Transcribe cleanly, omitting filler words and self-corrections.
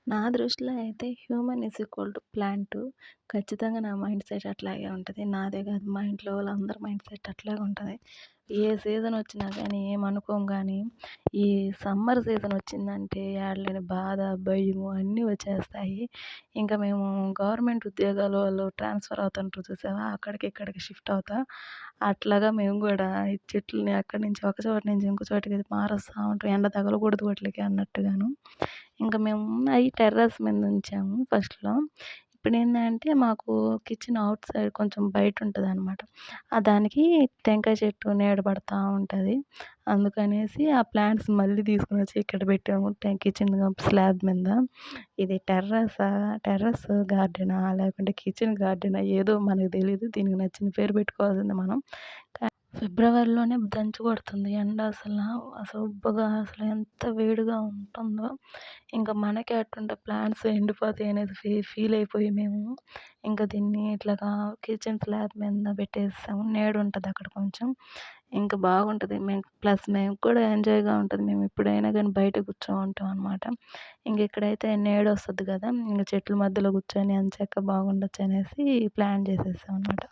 నా దృష్టిలో అయితే human is equal to plant. ఖచ్చితంగా నా మైండ్ సెట్ అట్లాగే ఉంటది. నాదే కాదు మా ఇంట్లో వాళ్ళందరి మైండ్ సెట్ అట్లాగే ఉంటది. ఏ సీజన్ వచ్చినా గానీ ఏమనుకోము గానీ, ఈ సమ్మర్ సీజన్ వచ్చిందంటే ఏడలేని బాధ, భయము అన్నీ వచ్చేస్తాయి. ఇంకా మేము గవర్నమెంట్ ఉద్యోగాల వాళ్ళు ట్రాన్స్‌ఫర్ అవుతుంటారు చూసావా? అక్కడికి ఇక్కడికి షిఫ్ట్ అవుతా. అట్లాగా మేము గూడా ఈ చెట్లని అక్కడి నుంచి ఒక చోట నుంచి ఇంకో చోటికి మారుస్తా ఉంటాం. ఎండ తగలకూడదు వాటిలకి అన్నట్టుగాను. ఇంక మేము అయి టెర్రస్ మీద ఉంచాము ఫస్ట్‌లో. ఇప్పుడేందంటే మాకు కిచెన్ ఔట్ సైడ్ కొంచెం బయటుంటదనమాట. దానికి టెంకాయ చెట్టు నీడ పడతా ఉంటది. అందుకనేసి ఆ ప్లాంట్స్ మళ్ళీ తీసుకొనొచ్చి ఇక్కడ పెట్టాము. కిచెన్ స్లాబ్ మీద. ఇది టెర్రస్ గార్డెనా లేకుంటే కిచెన్ గార్డెనా ఏదో మనకు తెలీదు. దీనికి నచ్చిన పేరు పెట్టుకోవాల్సిందే మనం. ఫిబ్రవరిలోనే దంచి కొడుతుంది ఎండ అసలు ఉబ్బగా అసలు ఎంత వేడిగా ఉంటుందో. ఇంక మనకే అట్టుంటే ప్లాంట్స్ ఎండిపోతాయి అనేది ఫీల్ అయిపోయి మేము ఇంక దీన్ని ఇట్లాగా కిచెన్ స్లాబ్ మీద పెట్టేసాము. నీడుంటది అక్కడ కొంచెం. ఇంక బాగుంటది. మేము కూడా ఎంజాయ్‌గా ఉంటది. మేము ఎప్పుడైనా గానీ బయట కూర్చోంటాం అనమాట. ఇంక ఇక్కడైతే నీడొస్తది గదా! ఇంక చెట్ల మధ్యలో కూర్చొని ఎంచక్కా బాగుండొచ్చనేసి ప్లాన్ చేసేసాం అనమాట.